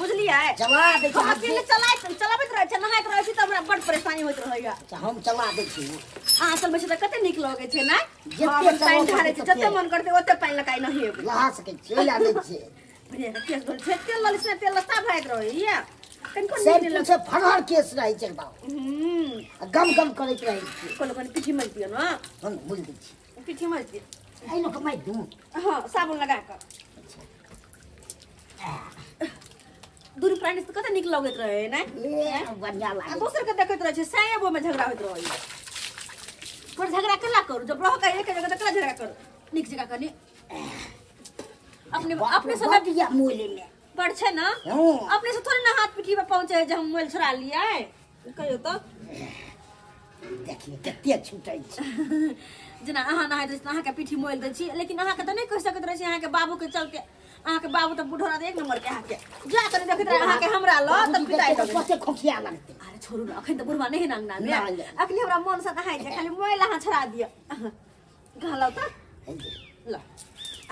बुझलिए चला दे हम अकेले चलाबैत रहै छै नहाइत रहै छी त हमरा बड़ परेशानी होइत रहैया हम चला दै छी अहाँ सब में से त कते नीक लगै छै नै जते पानी ढारै छै जते मन करते ओते पानी लगाइ नहीं हेबै लहा सकै छी ला दै छी बढ़िया केस बोल छै तेल ललिस में तेल लस्ता भैत रहैया कनको से नीक पूछे फरहर केस रहै छै एकदम गम गम करैत रहै छी कोनो पिठी मर दियो न हम बुझ दै छी पिठी मर दियो आई न कमाई दूं हां साबुन लगा कर दूरी प्राणी से कते निक लगैत रहे नै ए बढ़िया लागे दोसर के देखैत रहे छै सायबो में झगड़ा होइत रहैया पर झगड़ा कला करू जब रह के एक जगह कला झगड़ा करू निक जगह कनी अपने से दिया मोले में पड़ छै ना अपने से थोड़ी ना हाथ पिठी पे पहुंचे जे हम मोल छुड़ा लियै कहियो तो देखिए कते छूटै छै जना अहाँ नहाय दै छी अहाँ के पिठी मोल दै छी लेकिन अहाँ के त नै कह सकैत रहे छी अहाँ के बाबू के चलते अहाँ के बाबू त बुढ़ोरा एक नंबर के अहाँ के जा कर देखैत रहे अहाँ के हमरा ल त पिटाई दे कते खोखिया लगते अरे छोड़ू ना अखन त बुढ़वा नहीं नांगना में अखनी हमरा मन से नहाय छै खाली मोल अहाँ छड़ा दियो घालौ त ल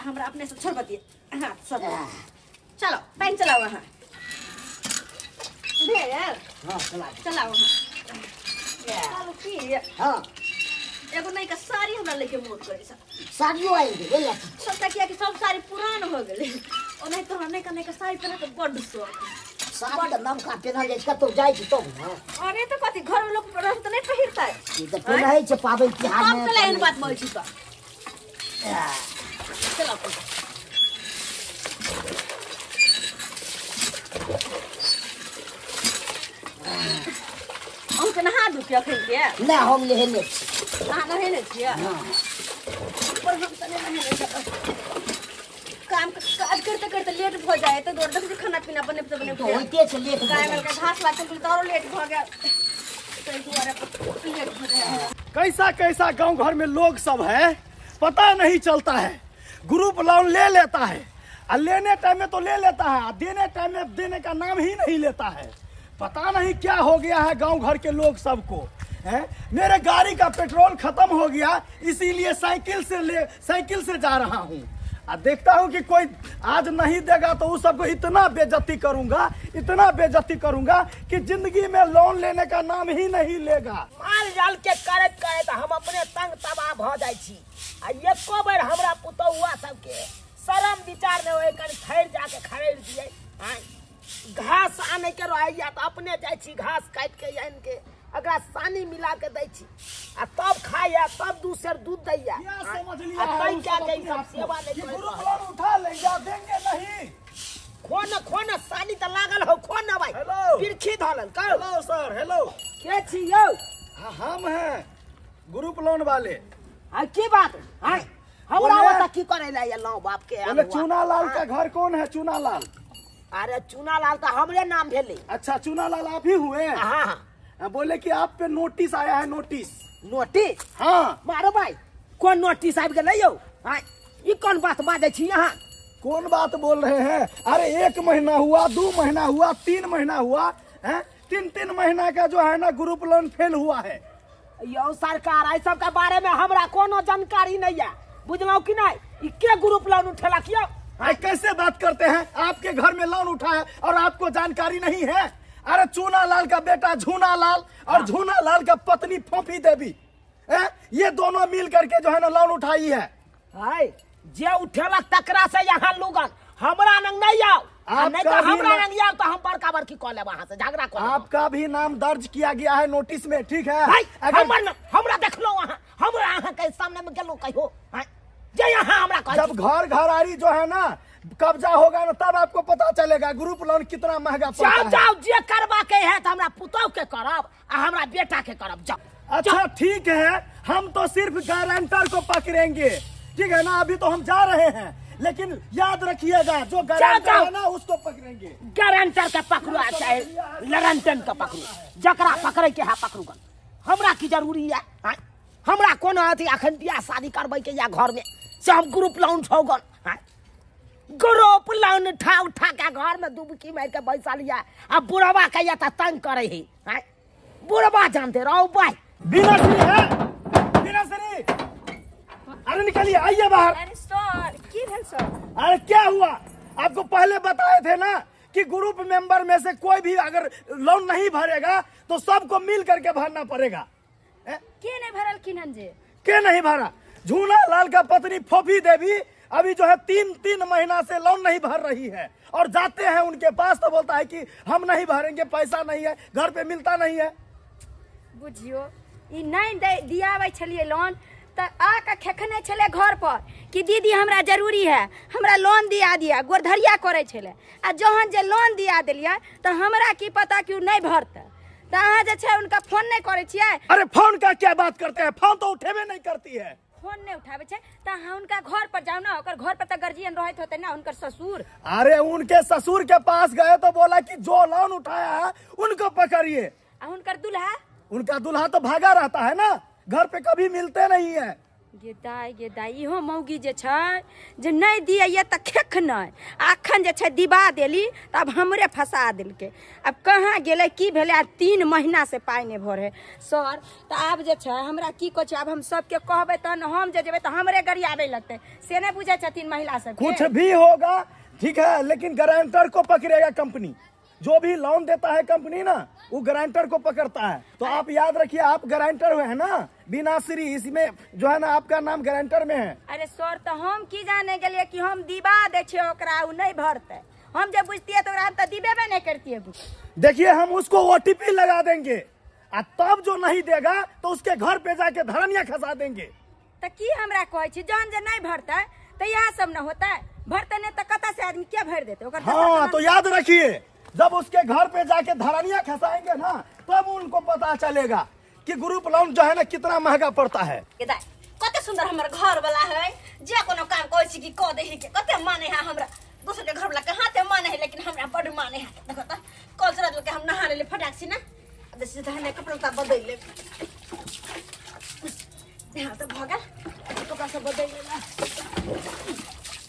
हमरा अपने से छोड़ बतिए हां सब चलो पानी चलाओ अहाँ दे यार हां चलाओ चलो की हां एगो नहीं का साड़ी हमरा लेके मोट करे साड़ियो आई दे ले सबटा किया कि सब साड़ी पुरान हो गेले ओ नहीं तो नहीं का साड़ी पहने के बड़ शौक साड़ी का नाम का पहना ले कतो जाई छी तो अरे तो कथि घर में लोग रह तो नहीं पहिरता है ई त पहिरै छै पाबन तिहार में हम कले एहन बात बोल छी तो चलो हम के नहा दू के अखन के ना हम लेने छी नहा नहेने छियै पर हम त नहीं नहेने काम काज करते करते लेट हो जाए तो दौड़ देख खाना पीना बने बने तो होते छै लेट गाय में का घास लागते तो और लेट हो गया तो दुआरे लेट हो जाए कैसा कैसा गांव घर में लोग सब है पता नहीं चलता है ग्रुप लोन ले लेता है और लेने टाइम में तो ले लेता है देने टाइम में देने का नाम ही नहीं लेता है पता नहीं क्या हो गया है गांव घर के लोग सबको है मेरे गाड़ी का पेट्रोल खत्म हो गया इसीलिए साइकिल से जा रहा हूँ और देखता हूँ कि कोई आज नहीं देगा तो उस सबको इतना बेइज्जती करूंगा कि जिंदगी में लोन लेने का नाम ही नहीं लेगा माल जाल के करत करत हम अपने तंग तबाह भ जाय छी आ एको बेर हमरा पुतौआ सबके शरम विचार में ओए कर खैर जाके खरीद दिए घास आने के रहैया तो अपने जाय छी घास काट के आन के अगरा सानी मिला के दै छी आ तब खाया तब दूसर दूध दैया आ तई क्या के सब सेवा नहीं करे लोन उठा लेंगे देंगे नहीं खोन सानी त लागल हो खोन भाई बिरखी धलन कर हेलो सर हेलो के छी यौ हम हैं ग्रुप लोन वाले आ की बात है हमरा ओता की करे ला लो बाप के बोले चूनालाल का घर कौन है चूनालाल अरे चूनालाल तो हमरे नाम भेले अच्छा चूनालाल आप ही हुए हां बोले कि आप पे नोटिस आया है नोटिस हाँ मारो भाई कौन नोटिस आबि गेलै यौ हां ई कौन बात बाजे छी यहां कौन बात बोल रहे हैं अरे 1 महीना हुआ 2 महीना हुआ 3 महीना हुआ है 3 महीना का जो है ना ग्रुप लोन फेल हुआ है यो सरकार आई सब के बारे में हमरा कोनो जानकारी नहीं है बुझलौ कि नहीं ई के ग्रुप लोन उठेला कियो कैसे बात करते हैं आपके घर में लोन उठा है और आपको जानकारी नहीं है अरे चूनालाल का बेटा झूनालाल और झूनालाल का पत्नी फोफी देवी ये दोनों मिल करके जो है ना लोन उठाई है हाय जे उठेला तकरा से यहाँ लोगन हमरा नंग नहीं आओ नहीं तो हमरा नंग आओ तो हम बड़का बड़की कॉल है वहां से झगड़ा कर आपका भी नाम दर्ज किया गया है नोटिस में ठीक है अगर हमरा देख लो वहां हमरा यहाँ के सामने में गेलो कहियो जे यहाँ हमरा जब घरारी जो है ना कब्जा होगा ना तब आपको पता चलेगा ग्रुप लोन कितना महंगा पड़ता है जाओ जे करवा के है तो हमरा पुतौ के करब आ हमरा बेटा के करब जाओ अच्छा ठीक है हम तो सिर्फ गारंटर को पकड़ेंगे ठीक है ना अभी तो हम जा रहे हैं लेकिन याद रखिएगा जो गारंटर है ना उसको पकड़ेंगे गारंटर के पकड़ो चाहे लरंटन के पकड़ो जकरा पकड़े के है पकड़ू हमरा की जरूरी है हमरा कोनो अथी अखन बियाह शादी करबै के या घर में से हम ग्रुप लोन छौगन ग्रुप लोन उठा के घर में डुबकी मार के बैसा लिया अब बुढ़वा के या तंग करे है बुढ़वा जानते रहो भाई बिना श्री अरे निकलिए आइए बाहर अरे सर की भेल सर अरे क्या हुआ आपको पहले बताए थे ना कि ग्रुप मेंबर में से कोई भी अगर लोन नहीं भरेगा तो सबको मिल करके भरना पड़ेगा। के नहीं भरल किन्हन जे के नहीं भरा? झूला लाल का पत्नी फोफी देवी अभी जो है 3 महीना से लोन नहीं भर रही है और जाते हैं उनके पास तो बोलता है कि हम नहीं भरेंगे, पैसा नहीं है, घर पे मिलता नहीं है। बुझियो ई नहीं दियावे छलिए लोन त आके खेखने छले घर पर कि दीदी हमरा जरूरी है, हमरा लोन दिया दिया, गोरधरिया करे छले। आ जहन जे लोन दिया देलिए त हमरा की पता कि नहीं भरते त अहाँ जे छै उनका फोन नहीं करे छियै। अरे फोन का क्या बात करते हैं, फोन तो उठेबे नहीं करती है। फोन नहीं उठावे छे त अहाँ उनका घर पर जाओ ना, ओकर घर पर त गार्जियन रहत होते ना, उनकर ससुर। अरे उनके ससुर के पास गए तो बोला कि जो लोन उठाया है उनको पकड़िए। आ उनकर दुल्हा, उनका दुल्हा तो भागा रहता है ना, घर पे कभी मिलते नहीं है। गे दाई इहो मौगी जे छै जे नहीं दिए ये त खेख नहीं, अखन जे छै दिबा देली तब हमरे फंसा देलके। अब कहाँ गेले की भेले, आ 3 महीना से पाई नहीं भरे सर। त आब जे छै हमरा की कह छै, अब हम सबके कहबे त हम जे जेबे त हमरे गड़ी आबे लगते, से नहीं बुझे छथिन महिला सब। कुछ भी होगा ठीक है, लेकिन गारंटर को पकड़ेगा कंपनी। जो भी लोन देता है कंपनी ना, वो गारंटर को पकड़ता है। तो आप याद रखिए, आप गारंटर हुए है ना, बिना श्री इसमें जो है ना आपका नाम गारंटर में है। अरे सर तो हम की जाने के लिए कि हम दिबा दे छे ओकरा, उ नहीं भरते। हम जब बुझतिए तो हम तो दिबेबे नहीं करतिए। देखिए हम उसको OTP लगा देंगे और तब जो नहीं देगा तो उसके घर पे जाके धरनिया खसा देंगे। तो की हमरा कहे छी, जहन जे नहीं भरते तो यह सब न होता है, भरते नहीं तो कता से आदमी क्या भर देते। हाँ तो याद रखिए, जब उसके घर पे जाके धरनिया खसाएंगे ना तब उनको पता चलेगा कि ग्रुप लोन जो है ना कितना महंगा पड़ता है। कते सुंदर हमर घर वाला है, जे कोनो काम कहै छी कि क देहि के कते माने है। हमरा दूसरे के घर वाला कहां ते माने है, लेकिन हमरा बड़ माने है। देखो त कल चला के हम नहा ले फटाक छी ना, अब सीधा है कपड़ा ता बदल ले। यहां तो भगल कपड़ा सब बदल ले।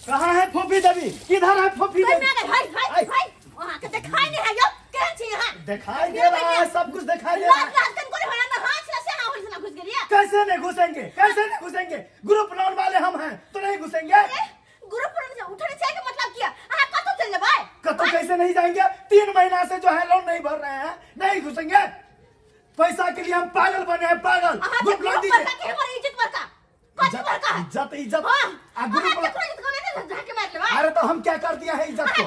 कहां है फोफी देवी? किधर है फोफी देवी? भाई भाई भाई वहां के दिखाई नहीं है। यो केहन छी यहां? दिखाई दे रहा है, सब कुछ दिखाई दे रहा है। लास्ट को होला ना हाथ से हां होल से ना घुस गेलिए। कैसे नहीं घुसेंगे, कैसे नहीं घुसेंगे? ग्रुप लोन वाले हम हैं तो नहीं घुसेंगे। ग्रुप लोन से उठने चाहिए का मतलब क्या? हां कतो चल जेबै? कतो कैसे नहीं जाएंगे? 3 महीना से जो है लोन नहीं भर रहे हैं, नहीं घुसेंगे। पैसा के लिए हम पागल बने हैं, पागल। ग्रुप लोन दीजिए। इज्जत पर का इज्जत इज्जत अरे तो हम क्या कर दिया है इज्जत को?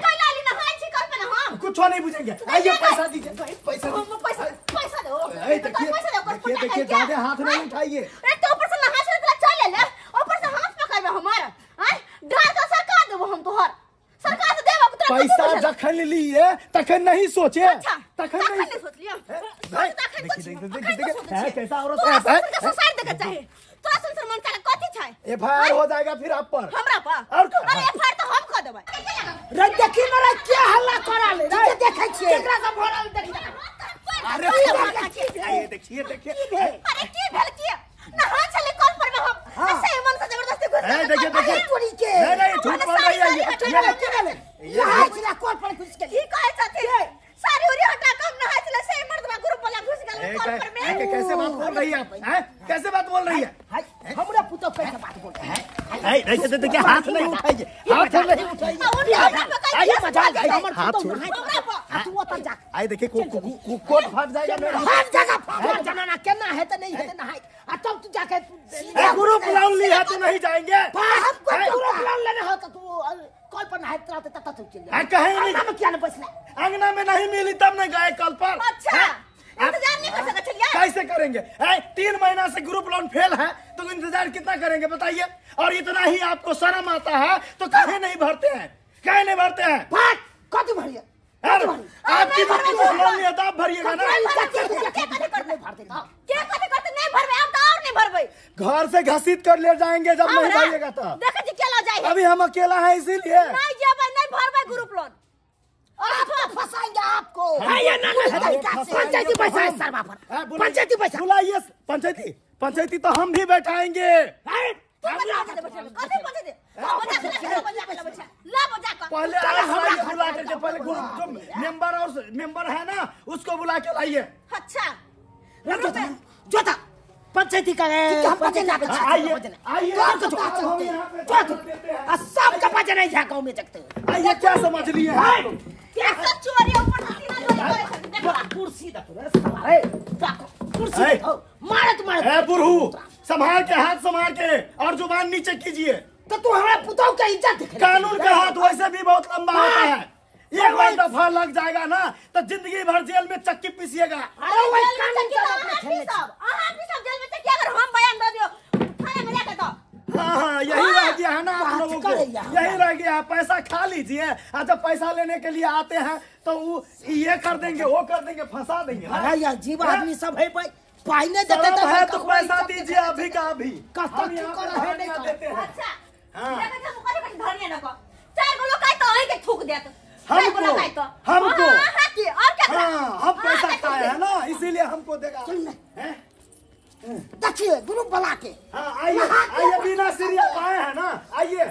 कुछ नहीं बुझेंगे। आइए पैसा दीजिए, पैसा दो। देखिए देखिए देखिए, ज्यादा हाथ नहीं उठाइए। पैसा जखन लिए तखन नहीं सोचे, तखन नहीं सोचिए। कैसा औरत है? FIR हो जाएगा फिर आप पर। हमरा पर? और क्या? अरे FIR तो हम कर देबै। रे देखी ना रे क्या हल्ला करा ले रे, देखै छियै केकरा सब भरल देखी। अरे ये देखिए देखिए, अरे की भेल की? नहा चले कॉल पर में हम ऐसे मन से जबरदस्ती घुस गए। देखिए देखिए, चोरी के नहीं झूठ बोल रही है ये। यहाँ चला कॉल पर घुस के की कहे छथि? सारी उरी हटा कम नहा चले से मर्दवा ग्रुप वाला घुस गेल कॉल पर में। कैसे बात बोल रही है आप? हैं कैसे बात बोल रही है? हमरा पुतो कैसे बात बोल रहा है? ऐसे देखिए, हाथ नहीं उठाइए, हाथ नहीं उठाइए। आइए मजाल है हमर हाथ पुतो छोड़। तू ओतन जा। आई देखिए कोट फट जाएगा मेरा। हर जगह फट जाना केना है त नहीं है त नहाई। आ तब तू जाके ग्रुप लोन लिया तो नहीं जाएंगे। हमको ग्रुप लोन लेना हो तो तू कॉल पर नहाई रहते तब तक चल जा। कहीं नहीं, हम क्या न बसना? अंगना में नहीं मिली तब नहीं गए कल पर। अच्छा इंतजार नहीं कर सकते चलिए। कैसे करेंगे? 3 महीना से ग्रुप लोन फेल है तो इंतजार कितना करेंगे बताइए? और इतना ही आपको शर्म आता है तो काहे नहीं भरते हैं? काहे नहीं भरते हैं? फट कति भरिए आपकी बात लोन लिया तो आप भरिएगा ना। नहीं भरबे हम तो और नहीं भरबे। घर से घसीट कर ले जाएंगे जब नहीं भरिएगा तो। देखा जी क्या ला जाए। अभी हम अकेला है इसीलिए नहीं जेबे, नहीं भरबे ग्रुप लोन। आप फंसाएंगे आपको। पंचायती पैसा है सर बापर, पंचायती पैसा बुलाइए। पंचायती तो हम भी बैठाएंगे। पहले बुला करके पहले जो मेंबर है ना उसको बुला के लाइए। अच्छा जो था पंचायती का है। सबका बचा नहीं जा गाँव में जगते। आइए क्या समझ लिए? कैसे चोरी ऊपर से सीना चोरी करे छथिन देखो कुर्सी देखो रे साला ए कुर्सी ए, देखो मारत ए बुढ़ऊ, संभाल के हाथ संभाल के और जुबान नीचे कीजिए। तो तू हमारे पुतौ का इज्जत देख कानून का हाथ वैसे भी बहुत लंबा होता है, एक बार दफा लग जाएगा ना तो जिंदगी भर जेल में चक्की पीसिएगा। अरे वही कानून चक्की का तो अपने खेलने आहा भी सब जेल में चक्की अगर हम बयान दे दियो थाने में जाके तो हाँ, यही रह गया है ना आप लोगों को, करे यहाँ। यही रह गया है। पैसा खा लीजिए और जब पैसा लेने के लिए आते हैं तो वो ये कर देंगे वो कर देंगे, फंसा देंगे। अरे यार जीव आदमी सब है भाई पाइने देते शर्म है तो तो पैसा दीजिए अभी का अभी। कस्ता हम यहाँ चुका पे है नहीं धरना देते हैं। अच्छा हाँ। देखो जब मुकरे पर धरने न को चार गो लोग काई तो वहीं के थूक देत हमको हां की और क्या हाँ, हम पैसा खाए हैं ना इसीलिए हमको देगा। हैं? देखिए ग्रुप बना के हाँ, आइए आइए, बिना सीरियल आए हैं ना, आइए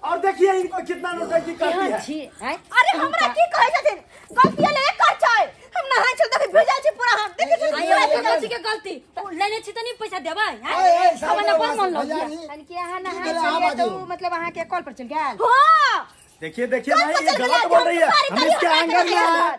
और देखिए इनको कितना नौटंकी करती है। अरे हमरा की कहै छथिन गलती ले कर छै हम नहाय छल त भेजा छी पूरा हम देखै छी आयो कथि के गलती लेने छी त नहीं पैसा देबै ए, हमने बहुत मन लग भैया गया जी, अन के यहाँ ना की करे आवाज तो हो? मतलब वहां के कॉल पर चल गया हां देखिए देखिए भाई ये गलत बोल रही है, हम इसके आंगन में आए।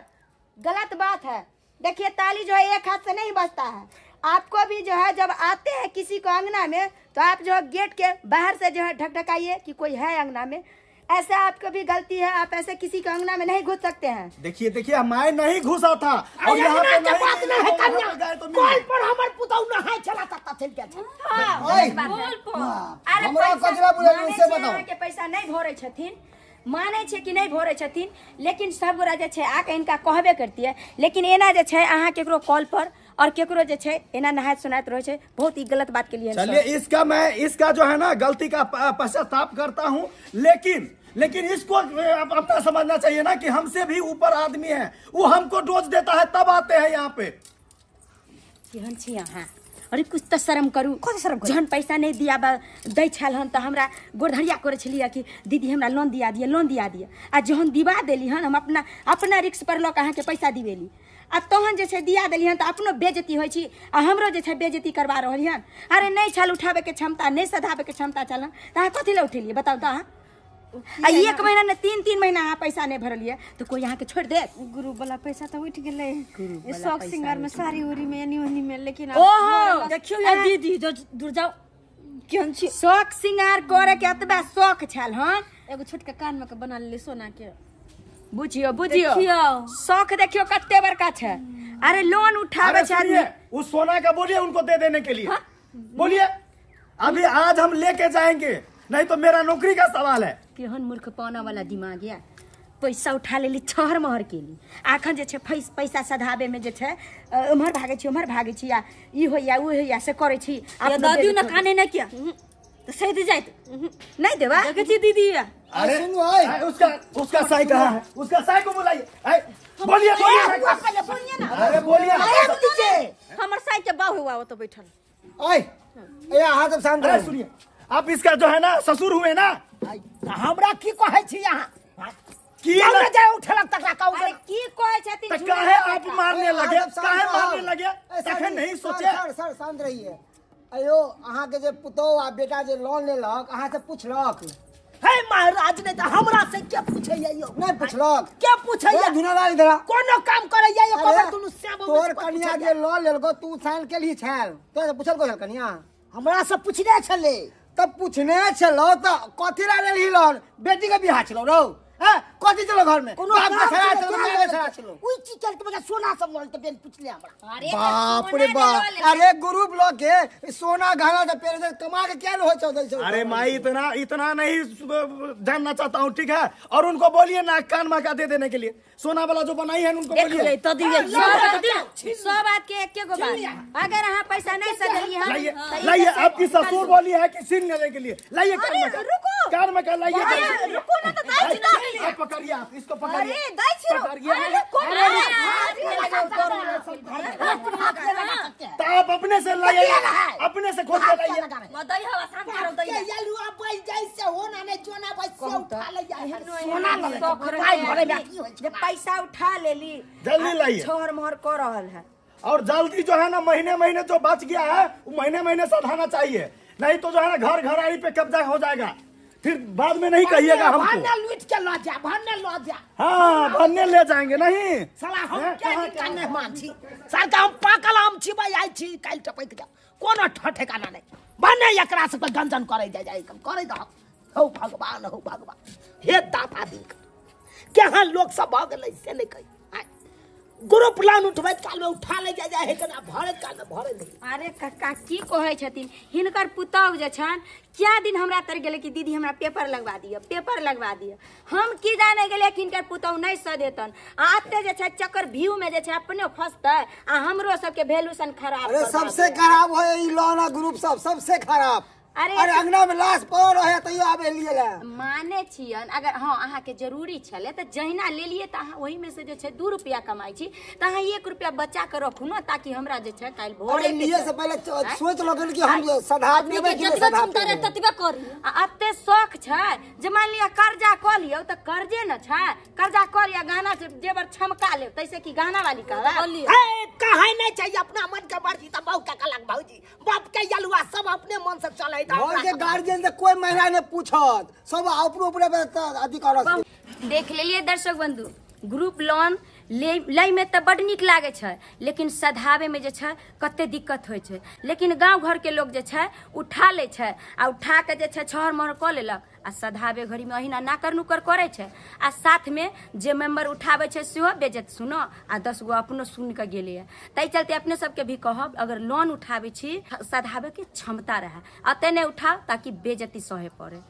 गलत बात है। देखिए ताली जो है एक हाथ से नहीं बजता है। आपको भी जो है जब आते हैं किसी को अंगना में तो आप जो है गेट के बाहर से जो है ढकढकाइए कि कोई है अंगना में। ऐसे आपको भी गलती है, आप ऐसे किसी के अंगना में नहीं घुस सकते हैं। देखिए देखिए मैं नहीं घुसा था और यहाँ पे के बात नहीं है कन्या गए तो कॉल मिल पर हमारे पुतौ नहाय चला था चल क्या था हां ओए, बोल पो। हाँ, अरे हमरा पैसा कचरा बुझल माने से छै बताओ। अहाँ के पैसा नहीं भरे छथिन, माने छै कि नहीं भरे छथिन, लेकिन सब गोरा जे छै आके इनका कहबे करती है। लेकिन एना जे छै अहाँ केकरो कॉल पर और केकरो जे छै एना नहायत सुनायत रहे छै, बहुत ही गलत बात के लिए। चलिए इसका जो है ना गलती का पश्चाताप करता हूँ, लेकिन इसको अपना समझना चाहिए ना कि हमसे भी ऊपर आदमी है, वो हमको डोज देता है तब आते हैं यहाँ पे। केहन छी अहाँ? अरे कुछ तो शर्म करू। जहन पैसा नहीं दिया दै छल हन तो हमरा गोरधरिया करे छलिए कि दीदी हमरा लोन दिया दिए आ जहन दिवा देली हन हम अपना रिक्स पर लऽ के अहाँ के पैसा दिवेली आ तहन जे छै दिया देली हन तो अपनो बेइज्जती होइ छी आ हमरो जे छै बेइज्जती करवा रहल हन। अरे नहीं छल उठावे के क्षमता, नहीं सधावे के क्षमता छल त अहाँ कथी ले उठेलिए बताउ त अहाँ? आ एक महीना ने 3 महीना अहाँ पैसा नहीं भरलिए तो कोई यहाँ के छोड़ दे? गुरु वाला पैसा तो उठ गेले शौक सिंगार में साड़ी उरी में एनी ओनी में, लेकिन ओहो देखियो यार दीदी दूर जाओ केहन छी शौक सिंगार करे के एतबा शौक छल हन। एगो छोटका कान में के बना ले सोना के बुझियो देखियो। शौक देखियो कते बड़का छै। अरे लोन उठावे अरे छै सुनिए, आदमी। उस सोना का बोलिए उनको दे देने के लिए। बोलिए अभी आज हम लेके जाएंगे, नहीं तो मेरा नौकरी का सवाल है। केहन मूर्ख पाना वाला दिमाग या पैसा उठा लेली छहर महर केली आखन जे छै पैसा सधाबे में जे छै उम्हर भागे छी या ई होइया उ होइया से करे छी। ये दादी ने काने नहीं किया तो सही जाए नहीं देवा देखे छी दीदी अरे सुनो, ओए। उसका साई कहाँ है? उसका साई को बुलाइए। बोलिए अरे बोलिए। हमर साई के बाहु हुआ तो बैठल ओए, ए हाथ अब शांत अरे रहो। सुनिए, आप इसका जो है ना ससुर हुए ना, हमरा की कहै छी यहाँ की हमरा जाए उठलक तकरा कहू अरे की कहै छथिन तो काहे आप मारने लगे, आप शांत काहे रहो। मारने लगे? ए, तखन शांत- नहीं सोचे। सर शांत रहिए। अयो अहाँ के जे पुतौ आ बेटा जे लोन लेलक अहाँ से पूछलक? हे महाराज ने तो हमरा से क्या पूछे यो नहीं पूछलक? क्या पूछे ए, धुनाला इधर कोनो काम करे यो अरे, खबर तुनु से तोर कन्या जे लोन लेलको तू साइन के लिए छल तो से पूछल को कन्या? हमरा से पूछने छले तब पूछने छलो तो कथी ला लेली लोन? बेटी के बियाह छलो रौ? हैं कथी चलो घर में? कोनो बाप के काम सरा करे, छलो, क्या माय के सरा छलो। ओई चीज चल के बजा सोना सब मोल तो बेन पूछले हमरा अरे बाप रे बाप, अरे ग्रुप लोग के सोना गहना तो पेड़ से कमा के क्या हो 1400? अरे माई इतना नहीं जानना चाहता हूँ, ठीक है? और उनको बोलिए नाक कान मका दे देने के लिए सोना वाला जो बनाई है उनको बोलिए। तो दिए सब बात के एक गो बात अगर अहाँ पैसा नहीं सधेली हम लाइए लाइए, आपकी ससुर बोली है कि सीन लेने के लिए लाइए कान में का लाइए। रुको ना तो दाई छी ना आप पकड़िए, आप इसको अरे पकड़िए, दाई छी पकड़िए। अरे कौन तो आप अपने से लाइए, अपने से खोद के लाइए। मदई हवा शांत करो दई ये लुआ बैल जैसे हो ना ने जोना पैसा उठा ले जाए सोना जब पैसा उठा लेली जल्दी लाइए। छोहर मोहर कर रहल है। और जल्दी जो है ना महीने जो बच गया है वो महीने सधाना चाहिए, नहीं तो जो है ना घर घराड़ी पे कब्जा हो जाएगा। फिर बाद में नहीं कहिएगा हमको। भन्ने लूट के लो जा, भन्ने लो जा। हाँ भन्ने ले जाएंगे नहीं। साला हम क्या निकाल मेहमान छी, सर का हम पाकल आम छी भाई आई छी काल टपैत के कोनो ठठेकाना नहीं। भन्ने एकरा से गंजन करे जाय करे द हो भगवान हे दाता दिन केहन लोग सब भ गेलै से नहीं कही। ग्रुप लोन उठबै काल में उठा ले जाय है केना भरे काल में भरे नहीं। अरे कक्का की कहै छथिन हिनकर पुतौह जे छन क्या दिन हमरा तर गेले कि दीदी हमरा पेपर लगवा दिया हम की जाने गेले कि हिनकर पुतौह नहीं सदेतन आते जे छै चक्कर व्यू में जे छै अपने फसतै आ हमरो सबके वैल्यूशन खराब। अरे सबसे खराब है ई लोन ग्रुप सबसे खराब। अरे अंगना में लाश पड़ रहे तैयो आबे लिए ले माने छियन अगर हाँ अहाँ के जरूरी छले तो जहिना ले लिए तो अहाँ वही में से जे छै 2 रुपया कमाई छी तो अहाँ 1 रुपया बचा के रखू ना ताकि हमरा जे छै काल भोरे लिए से पहले सोच लगन कि हम सधाब लेबे कि सधाब ततबे करी। अते शौक छै जे मान लिया कर्जा क लियो तो कर्जे न छै कर्जा क लिया गाना जेबर छमका ले तैसे कि गाना वाली कहला ए कहे नहीं चाहिए अपना मन के मर्जी त बहु का कलक भौजी बाप के यलुआ सब अपने मन से चले घर के गार्जियन से कोई महिला ने पूछत सब अपने ऊपर अधिकार। देख लेलिए दर्शक बंधु ग्रुप लोन लै में तो बड़ निक लागे छै लेकिन सधावे में जे छै कते दिक्कत होय छै लेकिन गांव घर के लोग जे छै उठा ले छै आ उठा के जे छै छहर महर क लेलक आ सधावे घड़ी में अहिना नाकर नुकर करे छै आ साथ में जे मेंबर उठावे छै सेहो बेजत सुनो आ 10 गो अपनो सुन के गेले है। तै चलते अपने सबके भी कहब अगर लोन उठावे छी सधावे के क्षमता रहे अते नहीं उठाओ ताकि बेजती सहे पड़े।